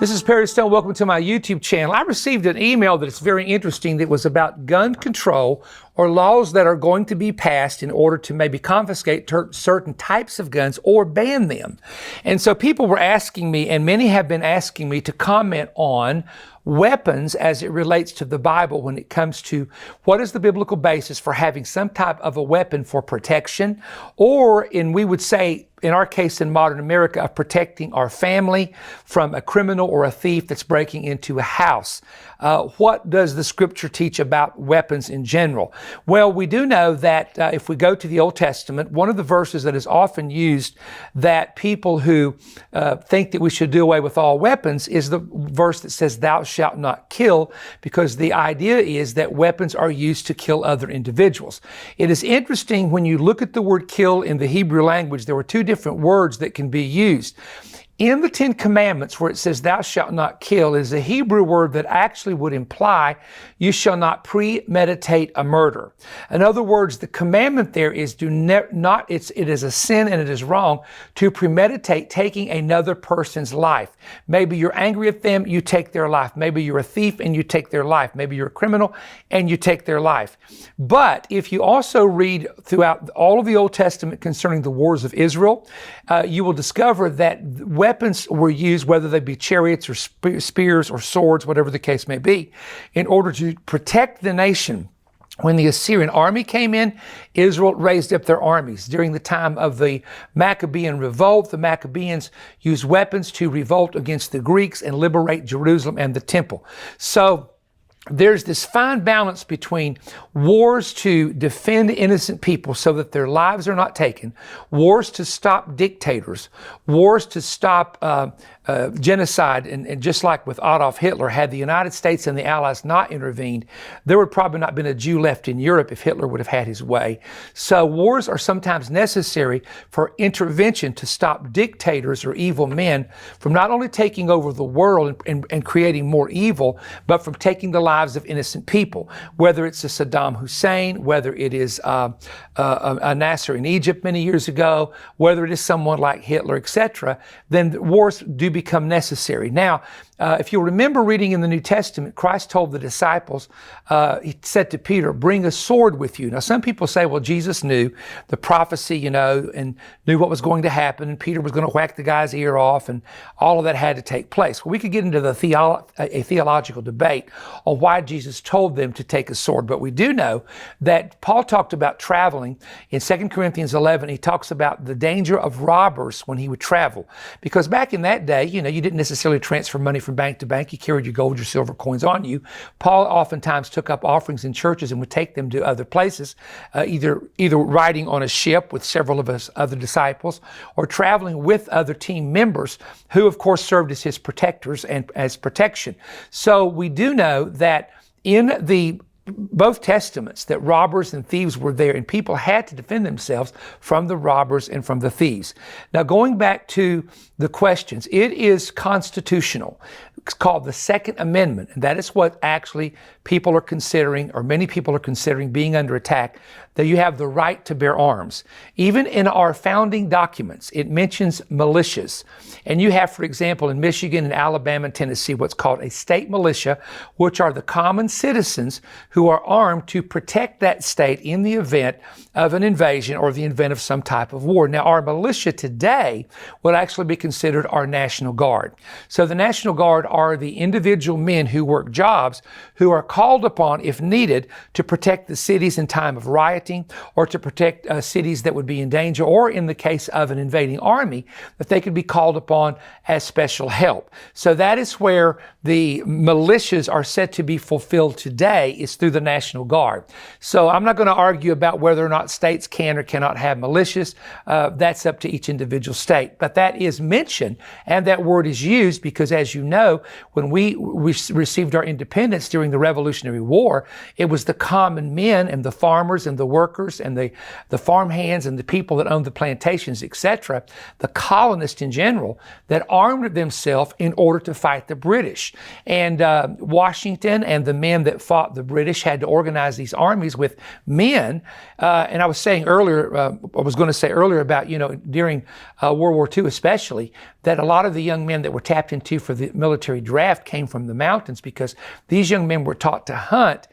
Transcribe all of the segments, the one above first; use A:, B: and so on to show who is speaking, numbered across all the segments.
A: This is Perry Stone. Welcome to my YouTube channel. I received an email that is very interesting that was about gun control or laws that are going to be passed in order to maybe confiscate certain types of guns or ban them. And so people were asking me, and many have been asking me, to comment on weapons as it relates to the Bible when it comes to what is the biblical basis for having some type of a weapon for protection, or we would say, in our case in modern America, of protecting our family from a criminal or a thief that's breaking into a house. What does the scripture teach about weapons in general? Well, we do know that if we go to the Old Testament, one of the verses that is often used that people who think that we should do away with all weapons is the verse that says, "Thou shalt not kill," because the idea is that weapons are used to kill other individuals. It is interesting when you look at the word kill in the Hebrew language, there were two different words that can be used. In the Ten Commandments, where it says, "Thou shalt not kill," is a Hebrew word that actually would imply you shall not premeditate a murder. In other words, the commandment there is it is a sin and it is wrong to premeditate taking another person's life. Maybe you're angry at them, you take their life. Maybe you're a thief and you take their life. Maybe you're a criminal and you take their life. But if you also read throughout all of the Old Testament concerning the wars of Israel, you will discover that weapons were used, whether they be chariots or spears or swords, whatever the case may be, in order to protect the nation. When the Assyrian army came in, Israel raised up their armies. During the time of the Maccabean revolt, the Maccabeans used weapons to revolt against the Greeks and liberate Jerusalem and the temple. So there's this fine balance between wars to defend innocent people so that their lives are not taken, wars to stop dictators, wars to stop genocide. And just like with Adolf Hitler, had the United States and the Allies not intervened, there would probably not been a Jew left in Europe if Hitler would have had his way. So wars are sometimes necessary for intervention to stop dictators or evil men from not only taking over the world and creating more evil, but from taking the lives of innocent people. Whether it's a Saddam Hussein, whether it is a Nasser in Egypt many years ago, whether it is someone like Hitler, etc., then wars do become necessary. Now, if you'll remember reading in the New Testament, Christ told the disciples, he said to Peter, "Bring a sword with you." Now, some people say, well, Jesus knew the prophecy, and knew what was going to happen, and Peter was going to whack the guy's ear off, and all of that had to take place. Well, we could get into a theological debate on why Jesus told them to take a sword, but we do know that Paul talked about traveling. In 2 Corinthians 11, he talks about the danger of robbers when he would travel. Because back in that day, you didn't necessarily transfer money from bank to bank. You carried your gold, your silver coins on you. Paul oftentimes took up offerings in churches and would take them to other places, either riding on a ship with several of his other disciples or traveling with other team members who, of course, served as his protectors and as protection. So we do know that in both testaments that robbers and thieves were there, and people had to defend themselves from the robbers and from the thieves. Now, going back to the questions, it is constitutional. It's called the Second Amendment, and that is what actually people are considering, or many people are considering being under attack, that you have the right to bear arms. Even in our founding documents, it mentions militias. And you have, for example, in Michigan and Alabama and Tennessee, what's called a state militia, which are the common citizens who are armed to protect that state in the event of an invasion or the event of some type of war. Now, our militia today would actually be considered our National Guard. So the National Guard are the individual men who work jobs who are called upon, if needed, to protect the cities in time of rioting or to protect cities that would be in danger, or in the case of an invading army, that they could be called upon as special help. So that is where the militias are said to be fulfilled today, is through the National Guard. So I'm not going to argue about whether or not states can or cannot have militias. That's up to each individual state. But that is mentioned, and that word is used because, as you know, when we received our independence during the Revolutionary War, it was the common men and the farmers and the workers and the farm hands and the people that owned the plantations, etc., the colonists in general, that armed themselves in order to fight the British. And Washington and the men that fought the British had to organize these armies with men. And I was saying earlier, about, during World War II especially, that a lot of the young men that were tapped into for the military draft came from the mountains, because these young men were taught to hunt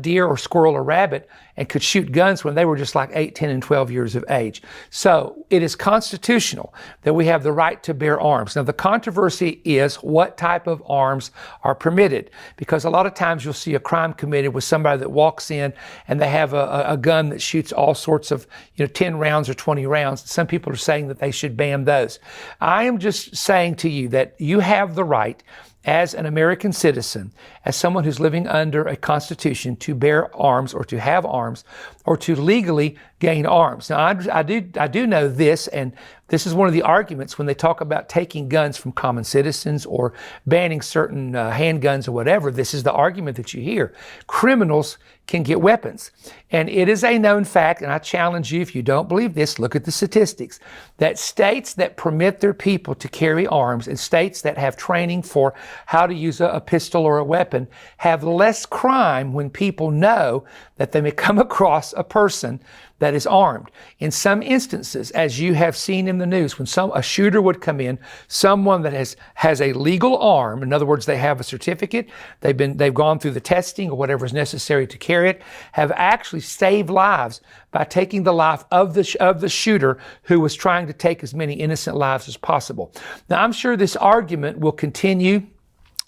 A: deer or squirrel or rabbit, and could shoot guns when they were just like 8, 10, and 12 years of age. So it is constitutional that we have the right to bear arms. Now, the controversy is what type of arms are permitted, because a lot of times you'll see a crime committed with somebody that walks in and they have a gun that shoots all sorts of 10 rounds or 20 rounds. Some people are saying that they should ban those. I am just saying to you that you have the right as an American citizen, as someone who's living under a constitution, to bear arms or to have arms or to legally gain arms. Now, I do know this, and this is one of the arguments when they talk about taking guns from common citizens or banning certain handguns or whatever. This is the argument that you hear. Criminals can get weapons. And it is a known fact, and I challenge you, if you don't believe this, look at the statistics, that states that permit their people to carry arms and states that have training for how to use a pistol or a weapon have less crime when people know that they may come across a person that is armed. In some instances, as you have seen in the news, when a shooter would come in, someone that has a legal arm, in other words, they have a certificate, they've gone through the testing or whatever is necessary to carry it, have actually saved lives by taking the life of the shooter who was trying to take as many innocent lives as possible. Now, I'm sure this argument will continue.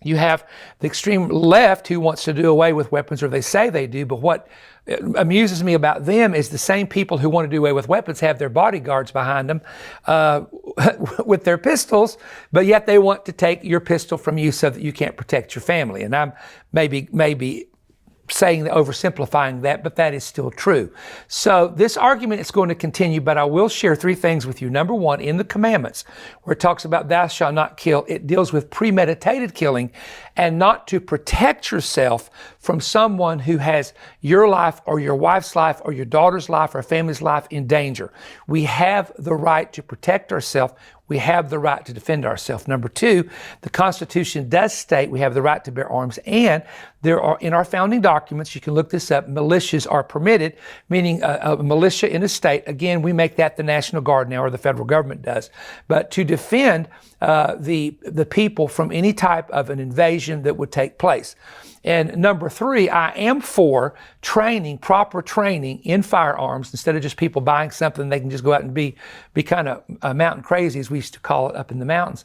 A: You have the extreme left who wants to do away with weapons, or they say they do, but what amuses me about them is the same people who want to do away with weapons have their bodyguards behind them with their pistols, but yet they want to take your pistol from you so that you can't protect your family. And I'm maybe saying, oversimplifying that, but that is still true. So this argument is going to continue, but I will share 3 things with you. Number 1, in the commandments, where it talks about thou shalt not kill, it deals with premeditated killing and not to protect yourself from someone who has your life or your wife's life or your daughter's life or family's life in danger. We have the right to protect ourselves. We have the right to defend ourselves. Number 2, the Constitution does state we have the right to bear arms, and there are, in our founding documents, you can look this up, militias are permitted, meaning a militia in a state. Again, we make that the National Guard now, or the federal government does. But to defend the people from any type of an invasion that would take place. And number 3, I am for proper training in firearms, instead of just people buying something they can just go out and be kind of mountain crazy, as we used to call it up in the mountains,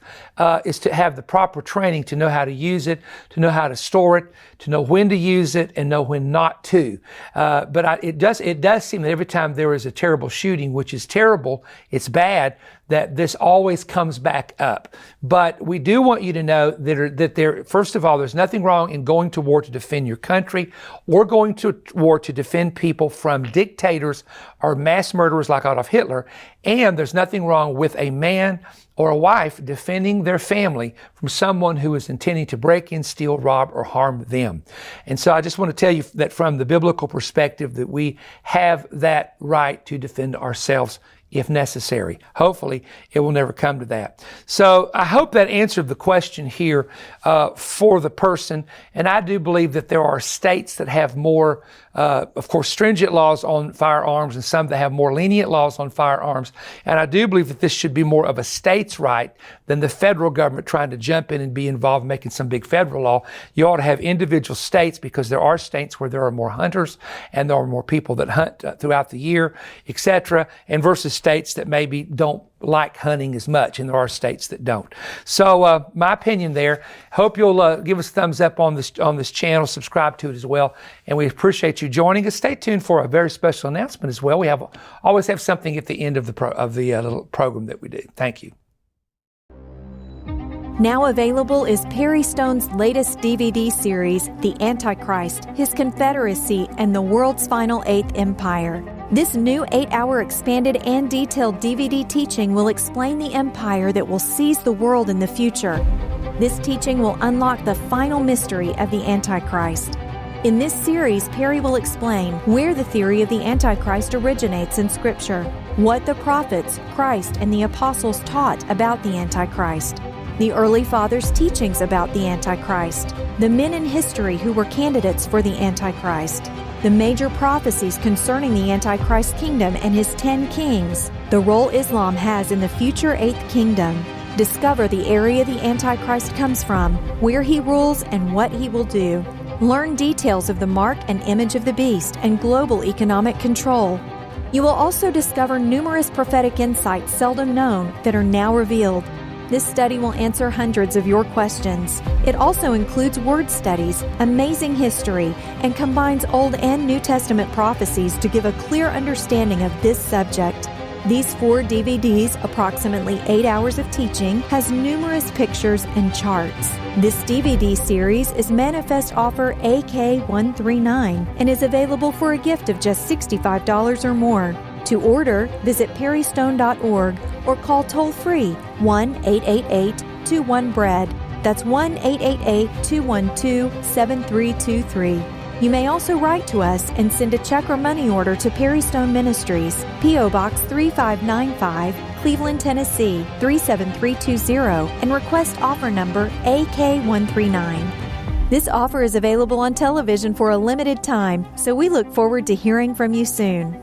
A: is to have the proper training to know how to use it, to know how to store it, to know when to use it, and know when not to. But it does seem that every time there is a terrible shooting, which is terrible, it's bad, that this always comes back up. But we do want you to know that first of all, there's nothing wrong in going to war to defend your country, or going to war to defend people from dictators or mass murderers like Adolf Hitler. And there's nothing wrong with a man or a wife defending their family from someone who is intending to break in, steal, rob, or harm them. And so I just want to tell you that from the biblical perspective, that we have that right to defend ourselves if necessary. Hopefully, it will never come to that. So I hope that answered the question here for the person. And I do believe that there are states that have more, of course, stringent laws on firearms, and some that have more lenient laws on firearms. And I do believe that this should be more of a state's right than the federal government trying to jump in and be involved in making some big federal law. You ought to have individual states, because there are states where there are more hunters and there are more people that hunt throughout the year, etc., and versus states that maybe don't like hunting as much, and there are states that don't. So my opinion there. Hope you'll give us a thumbs up on this channel, subscribe to it as well, and we appreciate you joining us. Stay tuned for a very special announcement as well. We always have something at the end of the little program that we do. Thank you.
B: Now available is Perry Stone's latest DVD series, The Antichrist, His Confederacy, and the World's Final Eighth Empire. This new 8-hour expanded and detailed DVD teaching will explain the empire that will seize the world in the future. This teaching will unlock the final mystery of the Antichrist. In this series, Perry will explain where the theory of the Antichrist originates in Scripture, what the prophets, Christ, and the apostles taught about the Antichrist, the early fathers' teachings about the Antichrist, the men in history who were candidates for the Antichrist, the major prophecies concerning the Antichrist kingdom and his 10 kings, the role Islam has in the future 8th kingdom. Discover the area the Antichrist comes from, where he rules, and what he will do. Learn details of the mark and image of the beast and global economic control. You will also discover numerous prophetic insights seldom known that are now revealed. This study will answer hundreds of your questions. It also includes word studies, amazing history, and combines Old and New Testament prophecies to give a clear understanding of this subject. These 4 DVDs, approximately 8 hours of teaching, has numerous pictures and charts. This DVD series is Manifest Offer AK139 and is available for a gift of just $65 or more. To order, visit perrystone.org or call toll-free 1-888-21-BREAD. That's 1-888-212-7323. You may also write to us and send a check or money order to Perry Stone Ministries, P.O. Box 3595, Cleveland, Tennessee 37320, and request offer number AK139. This offer is available on television for a limited time, so we look forward to hearing from you soon.